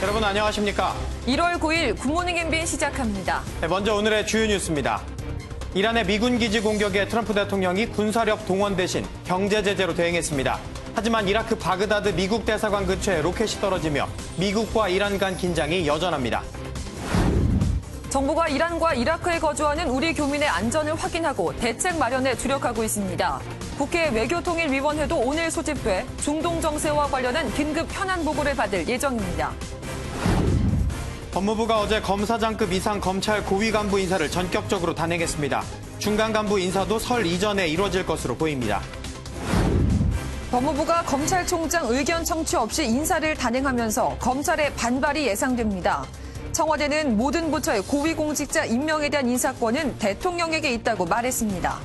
여러분 안녕하십니까? 1월 9일 굿모닝 MBN 시작합니다. 네, 먼저 오늘의 주요 뉴스입니다. 이란의 미군 기지 공격에 트럼프 대통령이 군사력 동원 대신 경제 제재로 대응했습니다. 하지만 이라크 바그다드 미국 대사관 근처에 로켓이 떨어지며 미국과 이란 간 긴장이 여전합니다. 정부가 이란과 이라크에 거주하는 우리 교민의 안전을 확인하고 대책 마련에 주력하고 있습니다. 국회 외교통일위원회도 오늘 소집돼 중동 정세와 관련한 긴급 현안 보고를 받을 예정입니다. 법무부가 어제 검사장급 이상 검찰 고위 간부 인사를 전격적으로 단행했습니다. 중간 간부 인사도 설 이전에 이루어질 것으로 보입니다. 법무부가 검찰총장 의견 청취 없이 인사를 단행하면서 검찰의 반발이 예상됩니다. 청와대는 모든 부처의 고위공직자 임명에 대한 인사권은 대통령에게 있다고 말했습니다.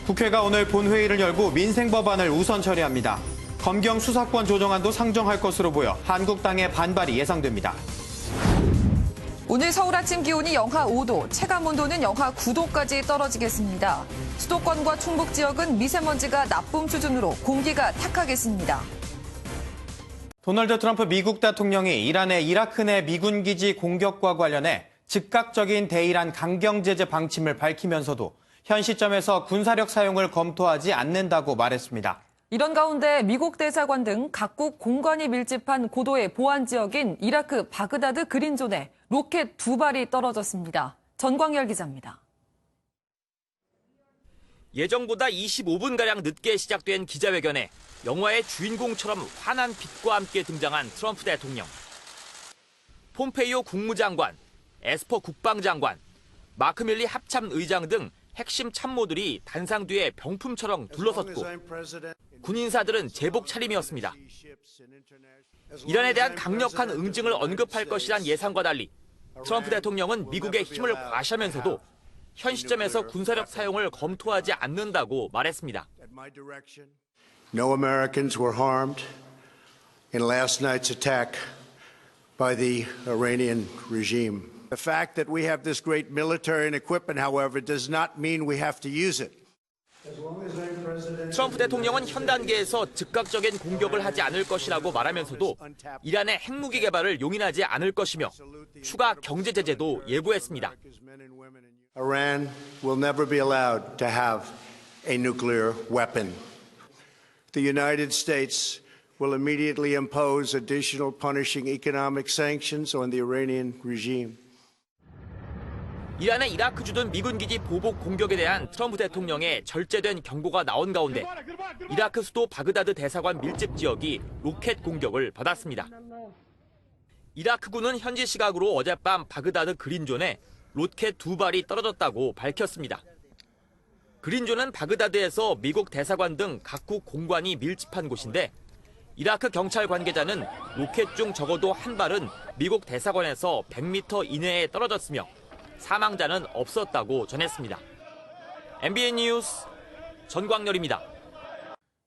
국회가 오늘 본회의를 열고 민생 법안을 우선 처리합니다. 검경 수사권 조정안도 상정할 것으로 보여 한국당의 반발이 예상됩니다. 오늘 서울 아침 기온이 영하 5도, 체감온도는 영하 9도까지 떨어지겠습니다. 수도권과 충북 지역은 미세먼지가 나쁨 수준으로 공기가 탁하겠습니다. 도널드 트럼프 미국 대통령이 이란의 이라크 내 미군 기지 공격과 관련해 즉각적인 대이란 강경 제재 방침을 밝히면서도 현 시점에서 군사력 사용을 검토하지 않는다고 말했습니다. 이런 가운데 미국 대사관 등 각국 공관이 밀집한 고도의 보안 지역인 이라크 바그다드 그린존에 로켓 2발이 떨어졌습니다. 전광열 기자입니다. 예정보다 25분가량 늦게 시작된 기자회견에 영화의 주인공처럼 환한 빛과 함께 등장한 트럼프 대통령. 폼페이오 국무장관, 에스퍼 국방장관, 마크 밀리 합참의장 등 핵심 참모들이 단상 뒤에 병품처럼 둘러섰고 군인사들은 제복 차림이었습니다. 이란에 대한 강력한 응징을 언급할 것이란 예상과 달리 트럼프 대통령은 미국의 힘을 과시하면서도 현 시점에서 군사력 사용을 검토하지 않는다고 말했습니다. No Americans were harmed in last night's attack by the Iranian regime. The fact that we have this great military and equipment, however, does not mean we have to use it. 트럼프 대통령은 현 단계에서 즉각적인 공격을 하지 않을 것이라고 말하면서도 이란의 핵무기 개발을 용인하지 않을 것이며 추가 경제 제재도 예고했습니다. Iran will never be allowed to have a nuclear weapon. The United States will immediately impose additional punishing economic sanctions on the Iranian regime. 이란의 이라크 주둔 미군 기지 보복 공격에 대한 트럼프 대통령의 절제된 경고가 나온 가운데 이라크 수도 바그다드 대사관 밀집 지역이 로켓 공격을 받았습니다. 이라크군은 현지 시각으로 어젯밤 바그다드 그린존에 로켓 2발이 떨어졌다고 밝혔습니다. 그린존은 바그다드에서 미국 대사관 등 각국 공관이 밀집한 곳인데 이라크 경찰 관계자는 로켓 중 적어도 한 발은 미국 대사관에서 100m 이내에 떨어졌으며 사망자는 없었다고 전했습니다. MBN 뉴스 전광열입니다.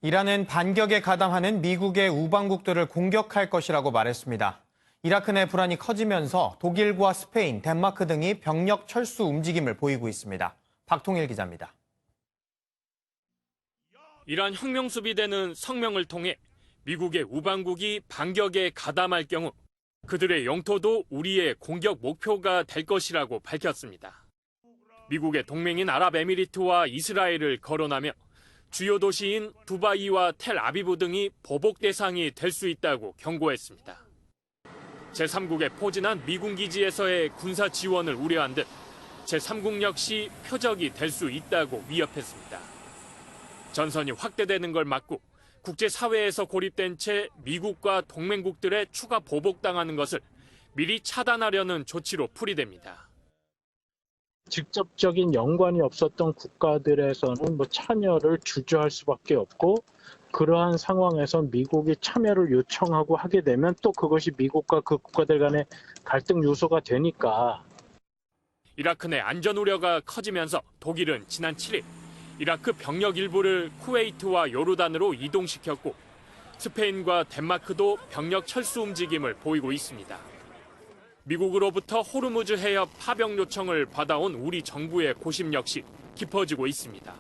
이란은 반격에 가담하는 미국의 우방국들을 공격할 것이라고 말했습니다. 이라크 내 불안이 커지면서 독일과 스페인, 덴마크 등이 병력 철수 움직임을 보이고 있습니다. 박통일 기자입니다. 이란 혁명수비대는 성명을 통해 미국의 우방국이 반격에 가담할 경우 그들의 영토도 우리의 공격 목표가 될 것이라고 밝혔습니다. 미국의 동맹인 아랍에미리트와 이스라엘을 거론하며 주요 도시인 두바이와 텔아비브 등이 보복 대상이 될 수 있다고 경고했습니다. 제3국에 포진한 미군 기지에서의 군사 지원을 우려한 듯 제3국 역시 표적이 될 수 있다고 위협했습니다. 전선이 확대되는 걸 막고 국제사회에서 고립된 채 미국과 동맹국들의 추가 보복당하는 것을 미리 차단하려는 조치로 풀이됩니다. 직접적인 연관이 없었던 국가들에서는 참여를 주저할 수밖에 없고 그러한 상황에서 미국이 참여를 요청하고 하게 되면 또 그것이 미국과 그 국가들 간의 갈등 요소가 되니까. 이라크 내 안전 우려가 커지면서 독일은 지난 7일 이라크 병력 일부를 쿠웨이트와 요르단으로 이동시켰고 스페인과 덴마크도 병력 철수 움직임을 보이고 있습니다. 미국으로부터 호르무즈 해협 파병 요청을 받아온 우리 정부의 고심 역시 깊어지고 있습니다.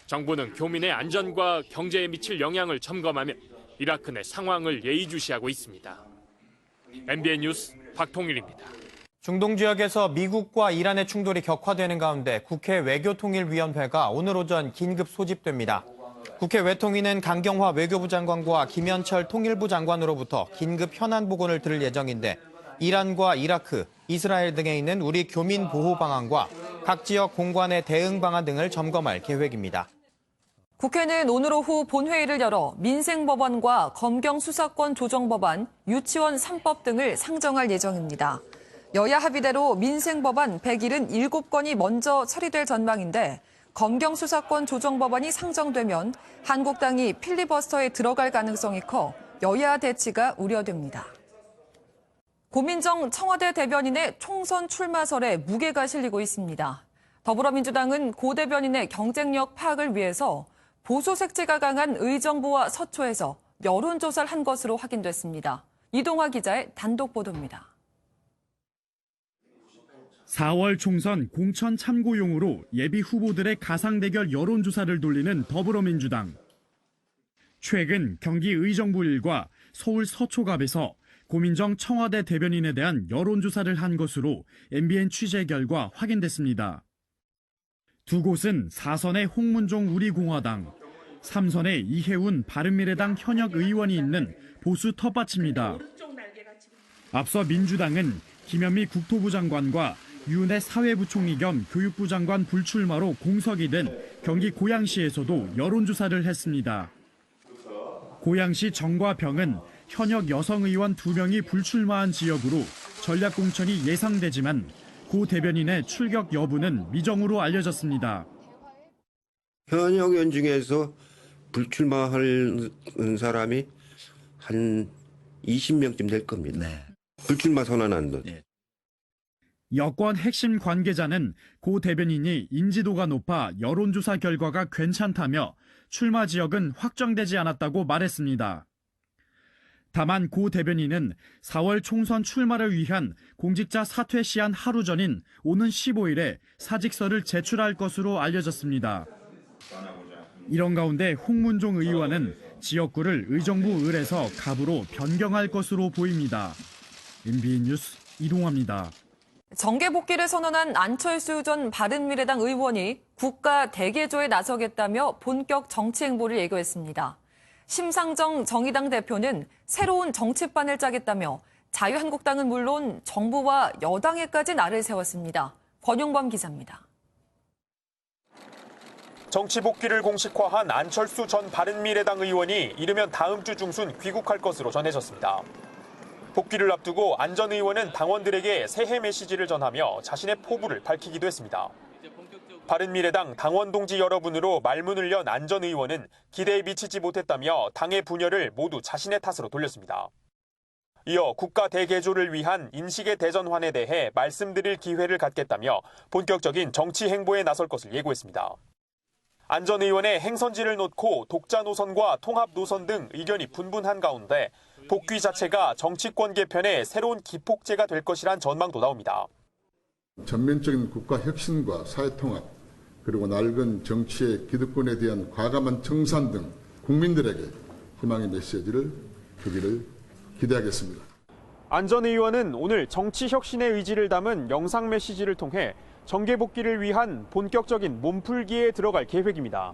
정부는 교민의 안전과 경제에 미칠 영향을 점검하며 이라크 내 상황을 예의주시하고 있습니다. MBN 뉴스 박통일입니다. 중동 지역에서 미국과 이란의 충돌이 격화되는 가운데 국회 외교통일위원회가 오늘 오전 긴급 소집됩니다. 국회 외통위는 강경화 외교부 장관과 김현철 통일부 장관으로부터 긴급 현안 보고를 들을 예정인데 이란과 이라크, 이스라엘 등에 있는 우리 교민 보호 방안과 각 지역 공관의 대응 방안 등을 점검할 계획입니다. 국회는 오늘 오후 본회의를 열어 민생법안과 검경수사권 조정법안, 유치원 3법 등을 상정할 예정입니다. 여야 합의대로 민생법안 177건이 먼저 처리될 전망인데 검경수사권 조정법안이 상정되면 한국당이 필리버스터에 들어갈 가능성이 커 여야 대치가 우려됩니다. 고민정 청와대 대변인의 총선 출마설에 무게가 실리고 있습니다. 더불어민주당은 고 대변인의 경쟁력 파악을 위해서 보수 색채가 강한 의정부와 서초에서 여론조사를 한 것으로 확인됐습니다. 이동화 기자의 단독 보도입니다. 4월 총선 공천 참고용으로 예비 후보들의 가상대결 여론조사를 돌리는 더불어민주당. 최근 경기 의정부 일과 서울 서초갑에서 고민정 청와대 대변인에 대한 여론조사를 한 것으로 MBN 취재 결과 확인됐습니다. 두 곳은 4선의 홍문종 우리공화당, 3선의 이해운 바른미래당 현역 의원이 있는 보수 텃밭입니다. 앞서 민주당은 김현미 국토부 장관과 유은혜 사회부총리 겸 교육부 장관 불출마로 공석이 된 경기 고양시에서도 여론조사를 했습니다. 고양시 정과병은 현역 여성 의원 2명이 불출마한 지역으로 전략공천이 예상되지만 고 대변인의 출격 여부는 미정으로 알려졌습니다. 현역 의원 중에서 불출마할 사람이 한 20명쯤 될 겁니다. 네. 불출마 선언한 분. 네. 여권 핵심 관계자는 고 대변인이 인지도가 높아 여론조사 결과가 괜찮다며 출마 지역은 확정되지 않았다고 말했습니다. 다만 고 대변인은 4월 총선 출마를 위한 공직자 사퇴 시한 하루 전인 오는 15일에 사직서를 제출할 것으로 알려졌습니다. 이런 가운데 홍문종 의원은 지역구를 의정부 을에서 갑으로 변경할 것으로 보입니다. MBN 뉴스 이동화입니다. 정계 복귀를 선언한 안철수 전 바른미래당 의원이 국가 대개조에 나서겠다며 본격 정치 행보를 예고했습니다. 심상정 정의당 대표는 새로운 정치판을 짜겠다며 자유한국당은 물론 정부와 여당에까지 날을 세웠습니다. 권용범 기자입니다. 정치 복귀를 공식화한 안철수 전 바른미래당 의원이 이르면 다음 주 중순 귀국할 것으로 전해졌습니다. 복귀를 앞두고 안 전 의원은 당원들에게 새해 메시지를 전하며 자신의 포부를 밝히기도 했습니다. 바른미래당 당원 동지 여러분으로 말문을 연 안 전 의원은 기대에 미치지 못했다며 당의 분열을 모두 자신의 탓으로 돌렸습니다. 이어 국가 대개조를 위한 인식의 대전환에 대해 말씀드릴 기회를 갖겠다며 본격적인 정치 행보에 나설 것을 예고했습니다. 안 전 의원의 행선지를 놓고 독자 노선과 통합 노선 등 의견이 분분한 가운데 복귀 자체가 정치권 개편의 새로운 기폭제가 될 것이란 전망도 나옵니다. 전면적인 국가 혁신과 사회통합, 그리고 낡은 정치의 기득권에 대한 과감한 청산 등 국민들에게 희망의 메시지를 주기를 기대하겠습니다. 안 전 의원은 오늘 정치 혁신의 의지를 담은 영상 메시지를 통해 정계 복귀를 위한 본격적인 몸풀기에 들어갈 계획입니다.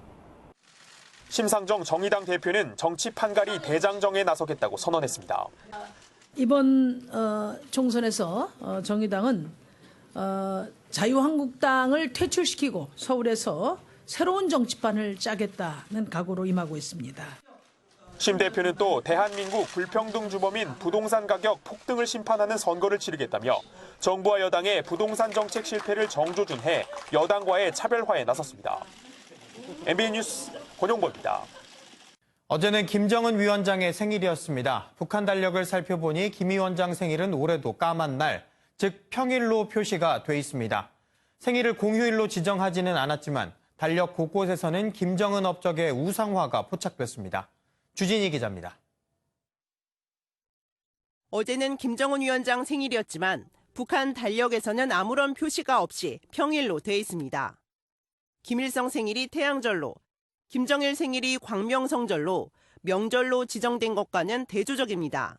심상정 정의당 대표는 정치 판갈이 대장정에 나서겠다고 선언했습니다. 이번 총선에서 정의당은 자유한국당을 퇴출시키고 서울에서 새로운 정치판을 짜겠다는 각오로 임하고 있습니다. 심 대표는 또 대한민국 불평등 주범인 부동산 가격 폭등을 심판하는 선거를 치르겠다며 정부와 여당의 부동산 정책 실패를 정조준해 여당과의 차별화에 나섰습니다. MBN 뉴스 권용보입니다. 어제는 김정은 위원장의 생일이었습니다. 북한 달력을 살펴보니 김 위원장 생일은 올해도 까만 날, 즉 평일로 표시가 돼 있습니다. 생일을 공휴일로 지정하지는 않았지만 달력 곳곳에서는 김정은 업적의 우상화가 포착됐습니다. 주진희 기자입니다. 어제는 김정은 위원장 생일이었지만 북한 달력에서는 아무런 표시가 없이 평일로 돼 있습니다. 김일성 생일이 태양절로, 김정일 생일이 광명성절로, 명절로 지정된 것과는 대조적입니다.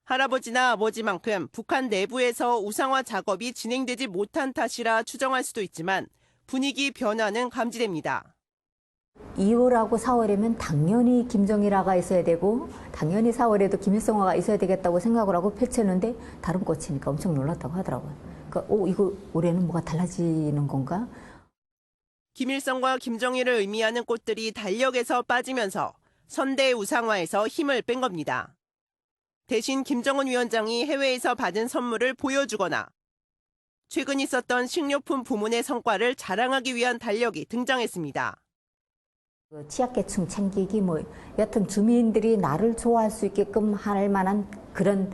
할아버지나 아버지만큼 북한 내부에서 우상화 작업이 진행되지 못한 탓이라 추정할 수도 있지만 분위기 변화는 감지됩니다. 2월하고 4월이면 당연히 김정일화가 있어야 되고 당연히 4월에도 김일성화가 있어야 되겠다고 생각을 하고 펼쳤는데 다른 꽃이니까 엄청 놀랐다고 하더라고요. 그러니까 이거 올해는 뭐가 달라지는 건가? 김일성과 김정일을 의미하는 꽃들이 달력에서 빠지면서 선대 우상화에서 힘을 뺀 겁니다. 대신 김정은 위원장이 해외에서 받은 선물을 보여주거나 최근 있었던 식료품 부문의 성과를 자랑하기 위한 달력이 등장했습니다. 취약계층 챙기기 여튼 주민들이 나를 좋아할 수 있게끔 할 만한 그런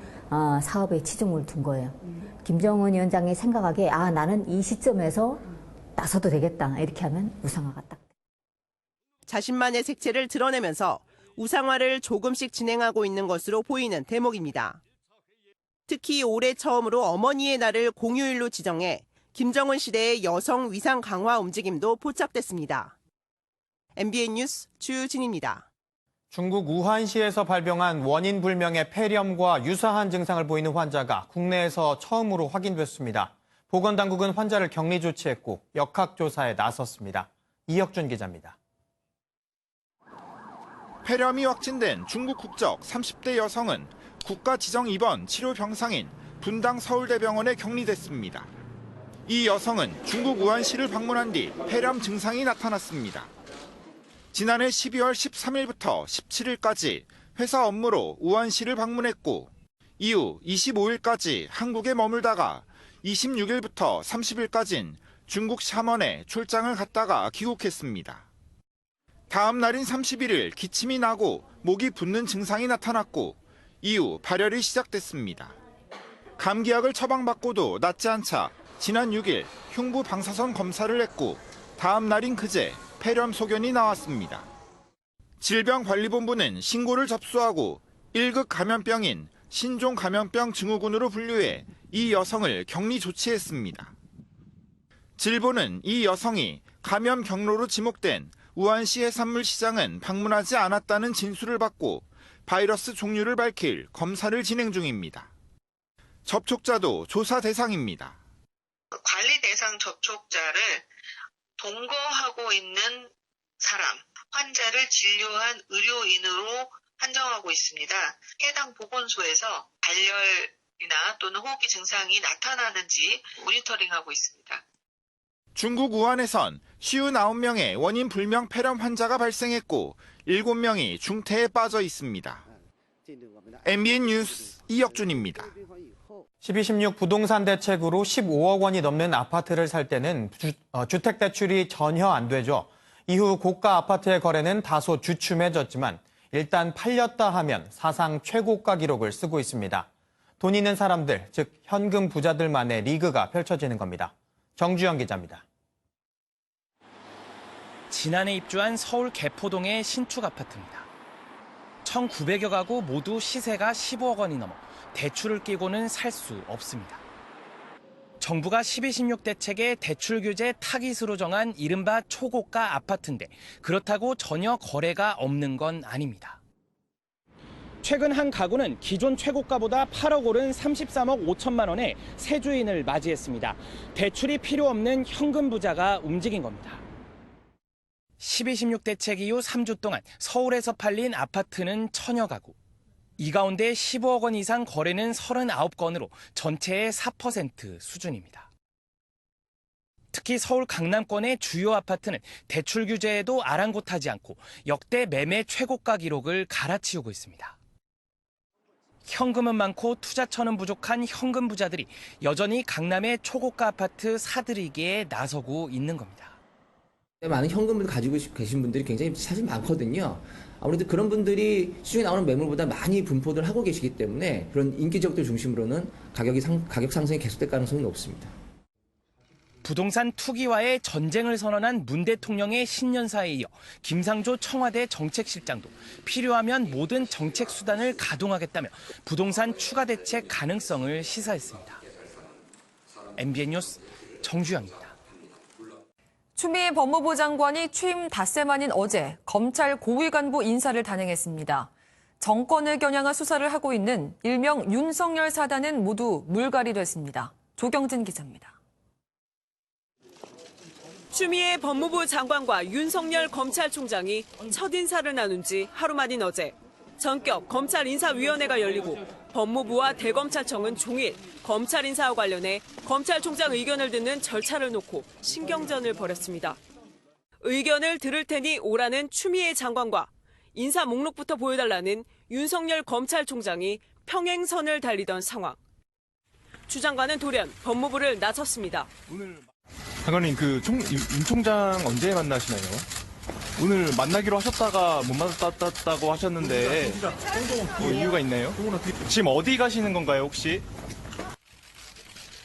사업에 치중을 둔 거예요. 김정은 위원장이 생각하기에 나는 이 시점에서 나서도 되겠다 이렇게 하면 우상화가 딱. 자신만의 색채를 드러내면서 우상화를 조금씩 진행하고 있는 것으로 보이는 대목입니다. 특히 올해 처음으로 어머니의 날을 공휴일로 지정해 김정은 시대의 여성 위상 강화 움직임도 포착됐습니다. MBN 뉴스 주진입니다. 중국 우한시에서 발병한 원인 불명의 폐렴과 유사한 증상을 보이는 환자가 국내에서 처음으로 확인됐습니다. 보건당국은 환자를 격리 조치했고 역학조사에 나섰습니다. 이혁준 기자입니다. 폐렴이 확진된 중국 국적 30대 여성은 국가 지정 입원 치료 병상인 분당 서울대병원에 격리됐습니다. 이 여성은 중국 우한시를 방문한 뒤 폐렴 증상이 나타났습니다. 지난해 12월 13일부터 17일까지 회사 업무로 우한시를 방문했고 이후 25일까지 한국에 머물다가 26일부터 30일까지는 중국 샤먼에 출장을 갔다가 귀국했습니다. 다음 날인 31일 기침이 나고 목이 붓는 증상이 나타났고 이후 발열이 시작됐습니다. 감기약을 처방받고도 낫지 않자 지난 6일 흉부 방사선 검사를 했고 다음 날인 그제 폐렴 소견이 나왔습니다. 질병관리본부는 신고를 접수하고 1급 감염병인 신종 감염병 증후군으로 분류해 이 여성을 격리 조치했습니다. 질본은 이 여성이 감염 경로로 지목된 우한시 해산물 시장은 방문하지 않았다는 진술을 받고 바이러스 종류를 밝힐 검사를 진행 중입니다. 접촉자도 조사 대상입니다. 관리 대상 접촉자를 동거하고 있는 사람, 환자를 진료한 의료인으로 한정하고 있습니다. 해당 보건소에서 발열이나 또는 호흡기 증상이 나타나는지 모니터링하고 있습니다. 중국 우한에선 59명의 원인 불명 폐렴 환자가 발생했고 7명이 중태에 빠져 있습니다. MBN 뉴스 이혁준입니다. 12.16 부동산 대책으로 15억 원이 넘는 아파트를 살 때는 주택 대출이 전혀 안 되죠. 이후 고가 아파트의 거래는 다소 주춤해졌지만 일단 팔렸다 하면 사상 최고가 기록을 쓰고 있습니다. 돈 있는 사람들, 즉 현금 부자들만의 리그가 펼쳐지는 겁니다. 정주영 기자입니다. 지난해 입주한 서울 개포동의 신축 아파트입니다. 1,900여 가구 모두 시세가 15억 원이 넘어 대출을 끼고는 살 수 없습니다. 정부가 12.16 대책의 대출 규제 타깃으로 정한 이른바 초고가 아파트인데 그렇다고 전혀 거래가 없는 건 아닙니다. 최근 한 가구는 기존 최고가보다 8억 오른 33억 5천만 원에 새 주인을 맞이했습니다. 대출이 필요 없는 현금 부자가 움직인 겁니다. 12.16 대책 이후 3주 동안 서울에서 팔린 아파트는 1000여 가구. 이 가운데 15억 원 이상 거래는 39건으로 전체의 4% 수준입니다. 특히 서울 강남권의 주요 아파트는 대출 규제에도 아랑곳하지 않고 역대 매매 최고가 기록을 갈아치우고 있습니다. 현금은 많고 투자처는 부족한 현금 부자들이 여전히 강남의 초고가 아파트 사들이기에 나서고 있는 겁니다. 많은 현금을 가지고 계신 분들이 굉장히 사실 많거든요. 아무래도 그런 분들이 시중에 나오는 매물보다 많이 분포를 하고 계시기 때문에 그런 인기적들 중심으로는 가격 상승이 계속될 가능성이 높습니다. 부동산 투기와의 전쟁을 선언한 문 대통령의 신년사에 이어 김상조 청와대 정책실장도 필요하면 모든 정책 수단을 가동하겠다며 부동산 추가 대책 가능성을 시사했습니다. MBN 뉴스 정주영입니다. 추미애 법무부 장관이 취임 닷새 만인 어제 검찰 고위 간부 인사를 단행했습니다. 정권을 겨냥한 수사를 하고 있는 일명 윤석열 사단은 모두 물갈이 됐습니다. 조경진 기자입니다. 추미애 법무부 장관과 윤석열 검찰총장이 첫 인사를 나눈 지 하루 만인 어제 전격 검찰인사위원회가 열리고 법무부와 대검찰청은 종일 검찰 인사와 관련해 검찰총장 의견을 듣는 절차를 놓고 신경전을 벌였습니다. 의견을 들을 테니 오라는 추미애 장관과 인사 목록부터 보여달라는 윤석열 검찰총장이 평행선을 달리던 상황. 추 장관은 돌연 법무부를 나섰습니다. 장관님, 윤 총장 언제 만나시나요? 오늘 만나기로 하셨다가 못 만났다고 하셨는데 뭐 이유가 있나요? 지금 어디 가시는 건가요, 혹시?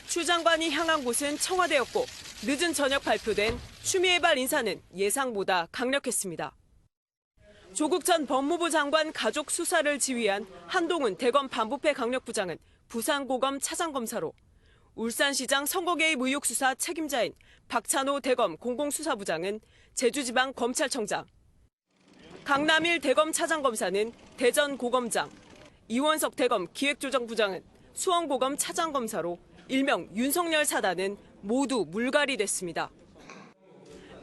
추 장관이 향한 곳은 청와대였고 늦은 저녁 발표된 추미애발 인사는 예상보다 강력했습니다. 조국 전 법무부 장관 가족 수사를 지휘한 한동훈 대검 반부패 강력부장은 부산고검 차장검사로, 울산시장 선거 개입 의혹 수사 책임자인 박찬호 대검 공공수사부장은 제주지방검찰청장, 강남일 대검 차장검사는 대전고검장, 이원석 대검 기획조정부장은 수원고검 차장검사로 일명 윤석열 사단은 모두 물갈이 됐습니다.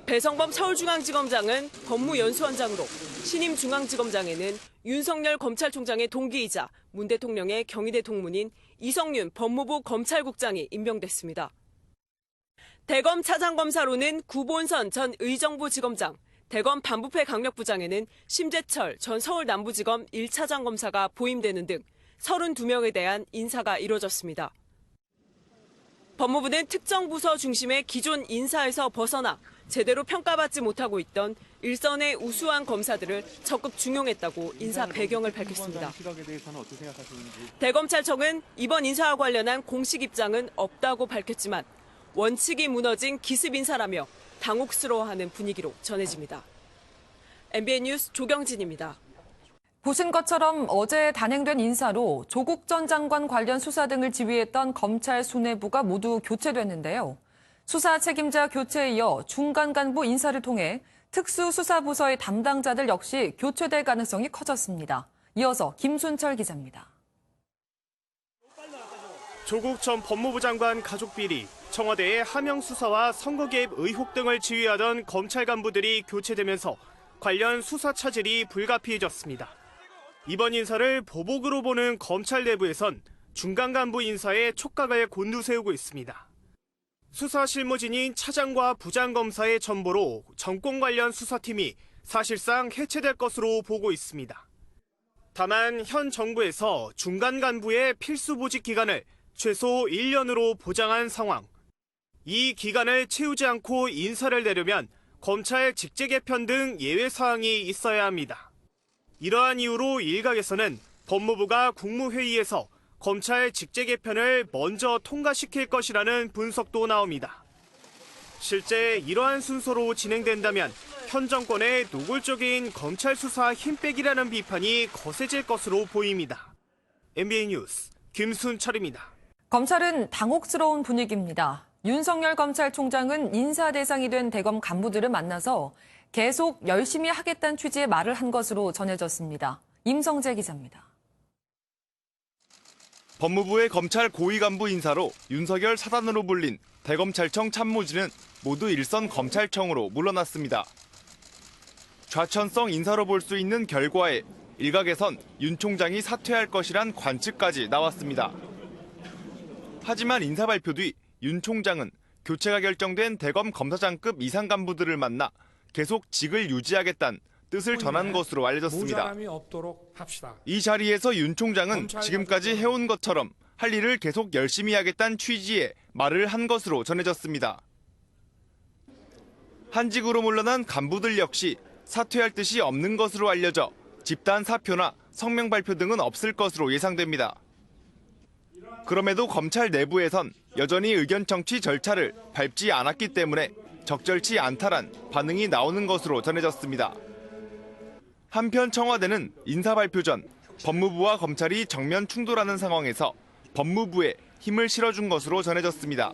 배성범 서울중앙지검장은 법무연수원장으로, 신임 중앙지검장에는 윤석열 검찰총장의 동기이자 문 대통령의 경희대 동문인 이성윤 법무부 검찰국장이 임명됐습니다. 대검 차장검사로는 구본선 전 의정부지검장, 대검 반부패 강력부장에는 심재철 전 서울남부지검 1차장 검사가 보임되는 등 32명에 대한 인사가 이뤄졌습니다. 법무부는 특정 부서 중심의 기존 인사에서 벗어나 제대로 평가받지 못하고 있던 일선의 우수한 검사들을 적극 중용했다고 인사 배경을 밝혔습니다. 대검찰청은 이번 인사와 관련한 공식 입장은 없다고 밝혔지만 원칙이 무너진 기습 인사라며 당혹스러워하는 분위기로 전해집니다. MBN 뉴스 조경진입니다. 보신 것처럼 어제 단행된 인사로 조국 전 장관 관련 수사 등을 지휘했던 검찰 수뇌부가 모두 교체됐는데요. 수사 책임자 교체에 이어 중간 간부 인사를 통해 특수수사부서의 담당자들 역시 교체될 가능성이 커졌습니다. 이어서 김순철 기자입니다. 조국 전 법무부 장관 가족 비리, 청와대의 하명 수사와 선거 개입 의혹 등을 지휘하던 검찰 간부들이 교체되면서 관련 수사 차질이 불가피해졌습니다. 이번 인사를 보복으로 보는 검찰 내부에선 중간 간부 인사에 촉각을 곤두세우고 있습니다. 수사 실무진인 차장과 부장검사의 전보로 정권 관련 수사팀이 사실상 해체될 것으로 보고 있습니다. 다만 현 정부에서 중간 간부의 필수 보직 기간을 최소 1년으로 보장한 상황. 이 기간을 채우지 않고 인사를 내려면 검찰 직제 개편 등 예외 사항이 있어야 합니다. 이러한 이유로 일각에서는 법무부가 국무회의에서 검찰 직제 개편을 먼저 통과시킬 것이라는 분석도 나옵니다. 실제 이러한 순서로 진행된다면 현 정권의 노골적인 검찰 수사 힘빼기라는 비판이 거세질 것으로 보입니다. MBN 뉴스 김순철입니다. 검찰은 당혹스러운 분위기입니다. 윤석열 검찰총장은 인사 대상이 된 대검 간부들을 만나서 계속 열심히 하겠다는 취지의 말을 한 것으로 전해졌습니다. 임성재 기자입니다. 법무부의 검찰 고위 간부 인사로 윤석열 사단으로 불린 대검찰청 참모진은 모두 일선 검찰청으로 물러났습니다. 좌천성 인사로 볼 수 있는 결과에 일각에선 윤 총장이 사퇴할 것이란 관측까지 나왔습니다. 하지만 인사 발표 뒤 윤 총장은 교체가 결정된 대검 검사장급 이상 간부들을 만나 계속 직을 유지하겠다는 뜻을 전한 것으로 알려졌습니다. 이 자리에서 윤 총장은 지금까지 해온 것처럼 할 일을 계속 열심히 하겠다는 취지의 말을 한 것으로 전해졌습니다. 한직으로 물러난 간부들 역시 사퇴할 뜻이 없는 것으로 알려져 집단 사표나 성명 발표 등은 없을 것으로 예상됩니다. 그럼에도 검찰 내부에선 여전히 의견 청취 절차를 밟지 않았기 때문에 적절치 않다란 반응이 나오는 것으로 전해졌습니다. 한편 청와대는 인사 발표 전 법무부와 검찰이 정면 충돌하는 상황에서 법무부에 힘을 실어준 것으로 전해졌습니다.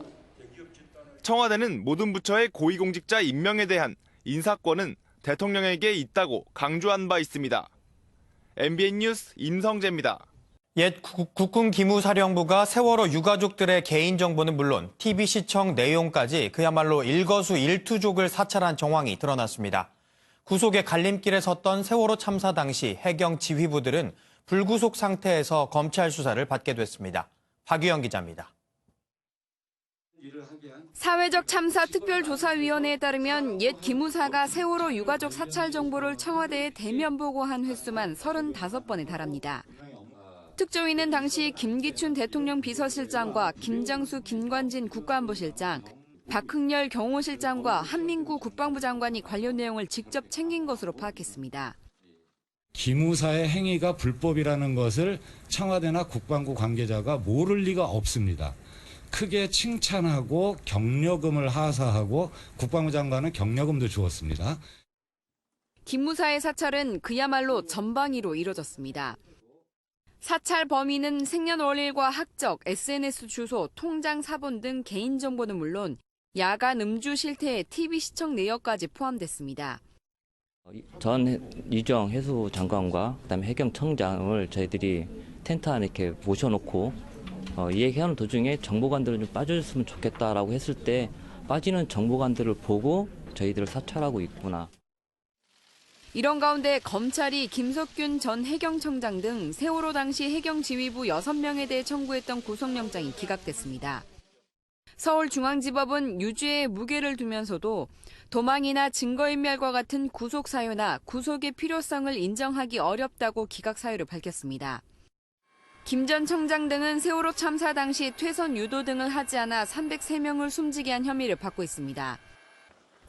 청와대는 모든 부처의 고위공직자 임명에 대한 인사권은 대통령에게 있다고 강조한 바 있습니다. MBN 뉴스 임성재입니다. 옛 국군 기무사령부가 세월호 유가족들의 개인정보는 물론 TV 시청 내용까지 그야말로 일거수일투족을 사찰한 정황이 드러났습니다. 구속의 갈림길에 섰던 세월호 참사 당시 해경 지휘부들은 불구속 상태에서 검찰 수사를 받게 됐습니다. 박유영 기자입니다. 사회적 참사 특별조사위원회에 따르면 옛 기무사가 세월호 유가족 사찰 정보를 청와대에 대면 보고한 횟수만 35번에 달합니다. 특조위는 당시 김기춘 대통령 비서실장과 김정수 김관진 국가안보실장, 박흥렬 경호실장과 한민구 국방부 장관이 관련 내용을 직접 챙긴 것으로 파악했습니다. 기무사의 행위가 불법이라는 것을 청와대나 국방부 관계자가 모를 리가 없습니다. 크게 칭찬하고 격려금을 하사하고 국방부 장관은 격려금도 주었습니다. 기무사의 사찰은 그야말로 전방위로 이뤄졌습니다. 사찰 범위는 생년월일과 학적, SNS 주소, 통장 사본 등 개인정보는 물론 야간 음주 실태에 TV 시청 내역까지 포함됐습니다. 전 이정 해수 장관과 그다음에 해경청장을 저희들이 텐트 안에 이렇게 모셔놓고 이 얘기하는 도중에 정보관들은 좀 빠져줬으면 좋겠다라고 했을 때 빠지는 정보관들을 보고 저희들을 사찰하고 있구나. 이런 가운데 검찰이 김석균 전 해경청장 등 세월호 당시 해경지휘부 6명에 대해 청구했던 구속영장이 기각됐습니다. 서울중앙지법은 유죄에 무게를 두면서도 도망이나 증거인멸과 같은 구속 사유나 구속의 필요성을 인정하기 어렵다고 기각 사유를 밝혔습니다. 김 전 청장 등은 세월호 참사 당시 퇴선 유도 등을 하지 않아 303명을 숨지게 한 혐의를 받고 있습니다.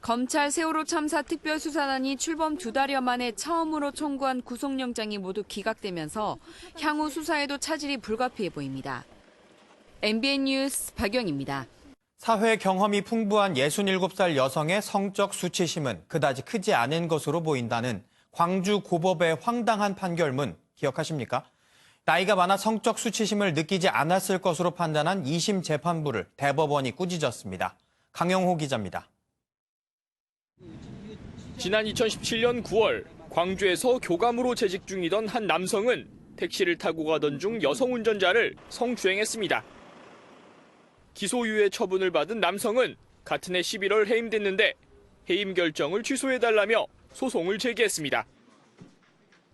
검찰 세월호 참사 특별수사단이 출범 2달여 만에 처음으로 청구한 구속영장이 모두 기각되면서 향후 수사에도 차질이 불가피해 보입니다. MBN 뉴스 박영입니다. 사회 경험이 풍부한 67살 여성의 성적 수치심은 그다지 크지 않은 것으로 보인다는 광주 고법의 황당한 판결문 기억하십니까? 나이가 많아 성적 수치심을 느끼지 않았을 것으로 판단한 2심 재판부를 대법원이 꾸짖었습니다. 강영호 기자입니다. 지난 2017년 9월 광주에서 교감으로 재직 중이던 한 남성은 택시를 타고 가던 중 여성 운전자를 성추행했습니다. 기소유예 처분을 받은 남성은 같은 해 11월 해임됐는데 해임 결정을 취소해달라며 소송을 제기했습니다.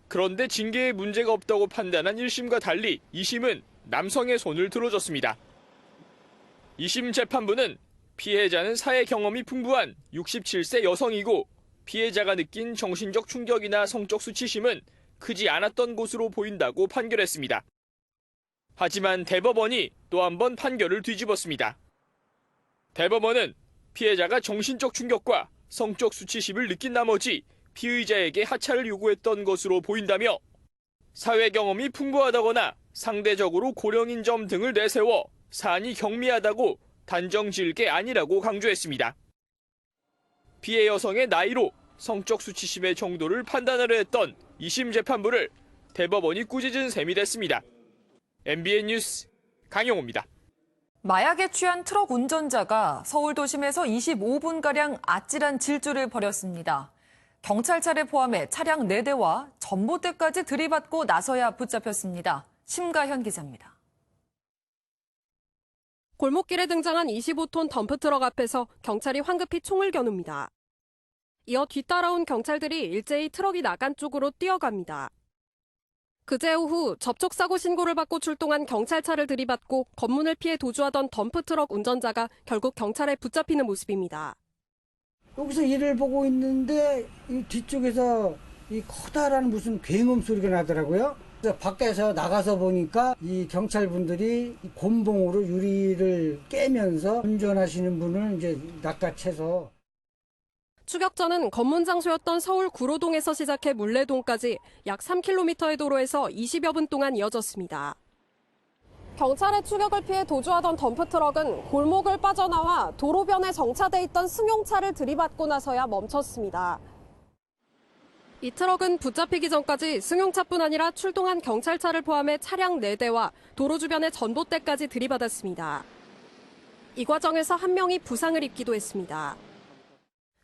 그런데 징계에 문제가 없다고 판단한 1심과 달리 2심은 남성의 손을 들어줬습니다. 2심 재판부는 피해자는 사회 경험이 풍부한 67세 여성이고 피해자가 느낀 정신적 충격이나 성적 수치심은 크지 않았던 것으로 보인다고 판결했습니다. 하지만 대법원이 또 한 번 판결을 뒤집었습니다. 대법원은 피해자가 정신적 충격과 성적 수치심을 느낀 나머지 피의자에게 하차를 요구했던 것으로 보인다며 사회 경험이 풍부하다거나 상대적으로 고령인 점 등을 내세워 사안이 경미하다고 단정 지을 게 아니라고 강조했습니다. 피해 여성의 나이로 성적 수치심의 정도를 판단하려 했던 2심 재판부를 대법원이 꾸짖은 셈이 됐습니다. MBN 뉴스 강영호입니다. 마약에 취한 트럭 운전자가 서울 도심에서 25분가량 아찔한 질주를 벌였습니다. 경찰차를 포함해 차량 4대와 전봇대까지 들이받고 나서야 붙잡혔습니다. 심가현 기자입니다. 골목길에 등장한 25톤 덤프트럭 앞에서 경찰이 황급히 총을 겨눕니다. 이어 뒤따라온 경찰들이 일제히 트럭이 나간 쪽으로 뛰어갑니다. 그제 오후 접촉사고 신고를 받고 출동한 경찰차를 들이받고 검문을 피해 도주하던 덤프트럭 운전자가 결국 경찰에 붙잡히는 모습입니다. 여기서 일을 보고 있는데 이 뒤쪽에서 이 커다란 무슨 굉음 소리가 나더라고요. 그래서 밖에서 나가서 보니까 이 경찰분들이 곤봉으로 유리를 깨면서 운전하시는 분을 이제 낚아채서. 추격전은 검문 장소였던 서울 구로동에서 시작해 물레동까지 약 3km의 도로에서 20여 분 동안 이어졌습니다. 경찰의 추격을 피해 도주하던 덤프트럭은 골목을 빠져나와 도로변에 정차돼 있던 승용차를 들이받고 나서야 멈췄습니다. 이 트럭은 붙잡히기 전까지 승용차뿐 아니라 출동한 경찰차를 포함해 차량 4대와 도로 주변의 전봇대까지 들이받았습니다. 이 과정에서 한 명이 부상을 입기도 했습니다.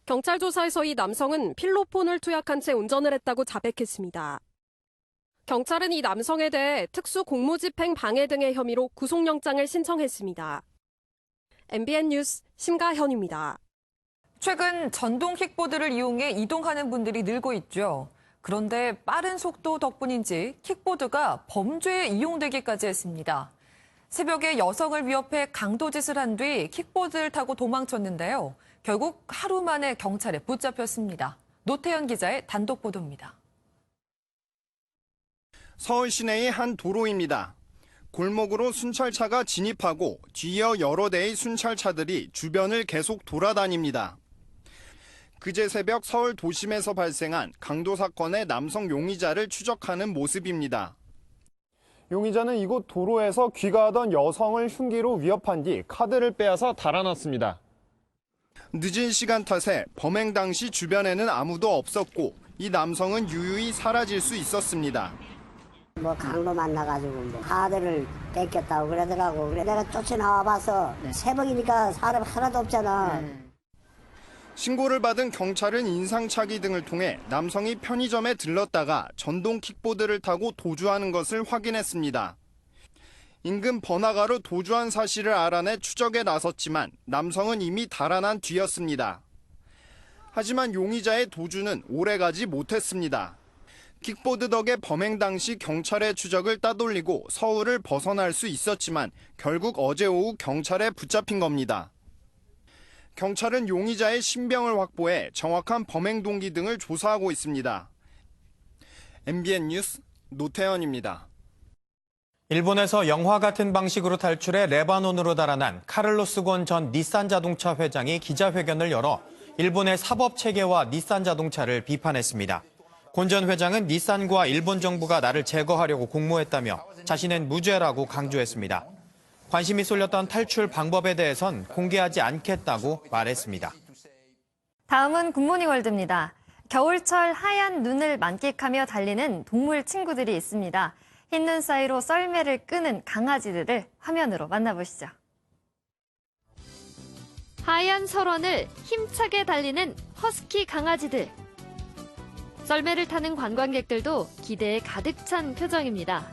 경찰 조사에서 이 남성은 필로폰을 투약한 채 운전을 했다고 자백했습니다. 경찰은 이 남성에 대해 특수공무집행 방해 등의 혐의로 구속영장을 신청했습니다. MBN 뉴스 심가현입니다. 최근 전동 킥보드를 이용해 이동하는 분들이 늘고 있죠. 그런데 빠른 속도 덕분인지 킥보드가 범죄에 이용되기까지 했습니다. 새벽에 여성을 위협해 강도짓을 한 뒤 킥보드를 타고 도망쳤는데요. 결국 하루 만에 경찰에 붙잡혔습니다. 노태현 기자의 단독 보도입니다. 서울 시내의 한 도로입니다. 골목으로 순찰차가 진입하고 뒤이어 여러 대의 순찰차들이 주변을 계속 돌아다닙니다. 그제 새벽 서울 도심에서 발생한 강도 사건의 남성 용의자를 추적하는 모습입니다. 용의자는 이곳 도로에서 귀가하던 여성을 흉기로 위협한 뒤 카드를 빼앗아 달아났습니다. 늦은 시간 탓에 범행 당시 주변에는 아무도 없었고 이 남성은 유유히 사라질 수 있었습니다. 강도 만나가지고 카드를 뺏겼다고 그러더라고. 그래 내가 쫓아나와 봐서 새벽이니까 사람 하나도 없잖아. 신고를 받은 경찰은 인상착의 등을 통해 남성이 편의점에 들렀다가 전동 킥보드를 타고 도주하는 것을 확인했습니다. 인근 번화가로 도주한 사실을 알아내 추적에 나섰지만 남성은 이미 달아난 뒤였습니다. 하지만 용의자의 도주는 오래가지 못했습니다. 킥보드 덕에 범행 당시 경찰의 추적을 따돌리고 서울을 벗어날 수 있었지만 결국 어제 오후 경찰에 붙잡힌 겁니다. 경찰은 용의자의 신병을 확보해 정확한 범행 동기 등을 조사하고 있습니다. MBN 뉴스 노태현입니다. 일본에서 영화 같은 방식으로 탈출해 레바논으로 달아난 카를로스 곤 전 닛산 자동차 회장이 기자회견을 열어 일본의 사법 체계와 닛산 자동차를 비판했습니다. 곤 전 회장은 닛산과 일본 정부가 나를 제거하려고 공모했다며 자신은 무죄라고 강조했습니다. 관심이 쏠렸던 탈출 방법에 대해선 공개하지 않겠다고 말했습니다. 다음은 굿모닝 월드입니다. 겨울철 하얀 눈을 만끽하며 달리는 동물 친구들이 있습니다. 흰 눈 사이로 썰매를 끄는 강아지들을 화면으로 만나보시죠. 하얀 설원을 힘차게 달리는 허스키 강아지들. 썰매를 타는 관광객들도 기대에 가득 찬 표정입니다.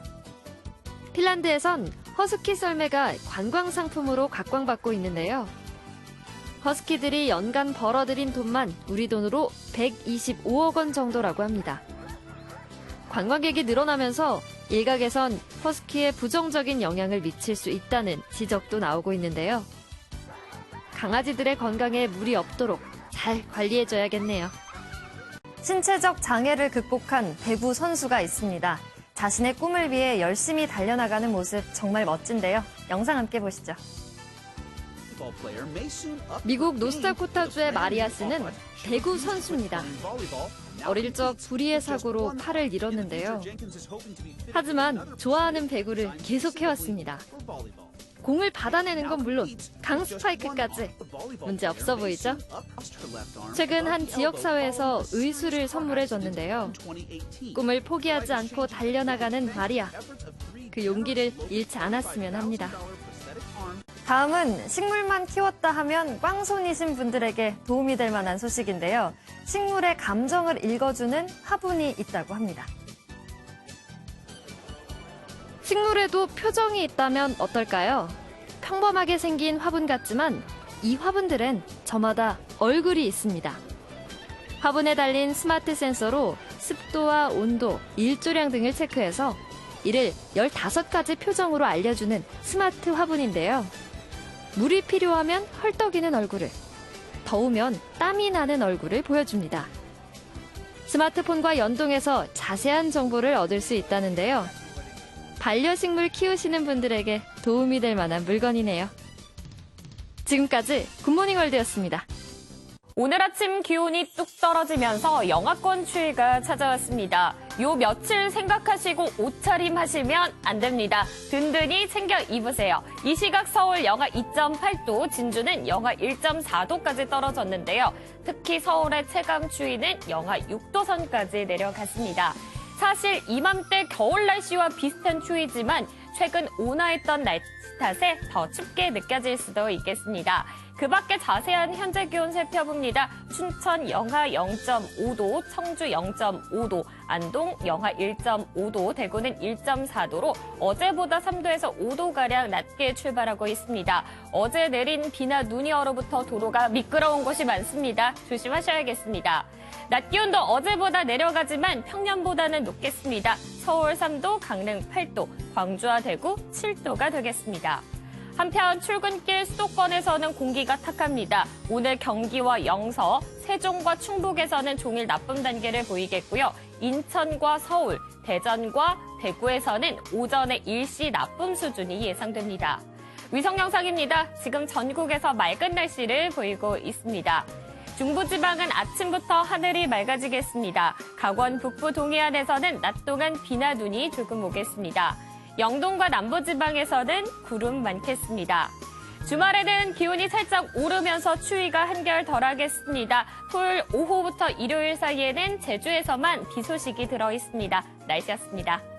핀란드에선 허스키 썰매가 관광 상품으로 각광받고 있는데요. 허스키들이 연간 벌어들인 돈만 우리 돈으로 125억 원 정도라고 합니다. 관광객이 늘어나면서 일각에선 허스키에 부정적인 영향을 미칠 수 있다는 지적도 나오고 있는데요. 강아지들의 건강에 무리 없도록 잘 관리해줘야겠네요. 신체적 장애를 극복한 배구 선수가 있습니다. 자신의 꿈을 위해 열심히 달려나가는 모습 정말 멋진데요. 영상 함께 보시죠. 미국 노스다코타주의 마리아스는 배구 선수입니다. 어릴 적 불의의 사고로 팔을 잃었는데요. 하지만 좋아하는 배구를 계속해왔습니다. 공을 받아내는 건 물론 강 스파이크까지 문제 없어 보이죠? 최근 한 지역사회에서 의수를 선물해줬는데요. 꿈을 포기하지 않고 달려나가는 마리아. 그 용기를 잃지 않았으면 합니다. 다음은 식물만 키웠다 하면 꽝손이신 분들에게 도움이 될 만한 소식인데요. 식물의 감정을 읽어주는 화분이 있다고 합니다. 식물에도 표정이 있다면 어떨까요? 평범하게 생긴 화분 같지만 이 화분들은 저마다 얼굴이 있습니다. 화분에 달린 스마트 센서로 습도와 온도, 일조량 등을 체크해서 이를 15가지 표정으로 알려주는 스마트 화분인데요. 물이 필요하면 헐떡이는 얼굴을, 더우면 땀이 나는 얼굴을 보여줍니다. 스마트폰과 연동해서 자세한 정보를 얻을 수 있다는데요. 반려식물 키우시는 분들에게 도움이 될 만한 물건이네요. 지금까지 굿모닝 월드였습니다. 오늘 아침 기온이 뚝 떨어지면서 영하권 추위가 찾아왔습니다. 요 며칠 생각하시고 옷차림 하시면 안 됩니다. 든든히 챙겨 입으세요. 이 시각 서울 영하 2.8도, 진주는 영하 1.4도까지 떨어졌는데요. 특히 서울의 체감 추위는 영하 6도 선까지 내려갔습니다. 사실 이맘때 겨울 날씨와 비슷한 추위지만 최근 온화했던 날씨 탓에 더 춥게 느껴질 수도 있겠습니다. 그 밖에 자세한 현재 기온 살펴봅니다. 춘천 영하 0.5도, 청주 0.5도, 안동 영하 1.5도, 대구는 1.4도로 어제보다 3도에서 5도가량 낮게 출발하고 있습니다. 어제 내린 비나 눈이 얼어붙어 도로가 미끄러운 곳이 많습니다. 조심하셔야겠습니다. 낮 기온도 어제보다 내려가지만 평년보다는 높겠습니다. 서울 3도, 강릉 8도, 광주와 대구 7도가 되겠습니다. 한편 출근길 수도권에서는 공기가 탁합니다. 오늘 경기와 영서, 세종과 충북에서는 종일 나쁨 단계를 보이겠고요. 인천과 서울, 대전과 대구에서는 오전에 일시 나쁨 수준이 예상됩니다. 위성 영상입니다. 지금 전국에서 맑은 날씨를 보이고 있습니다. 중부지방은 아침부터 하늘이 맑아지겠습니다. 강원 북부 동해안에서는 낮 동안 비나 눈이 조금 오겠습니다. 영동과 남부지방에서는 구름 많겠습니다. 주말에는 기온이 살짝 오르면서 추위가 한결 덜하겠습니다. 토요일 오후부터 일요일 사이에는 제주에서만 비 소식이 들어 있습니다. 날씨였습니다.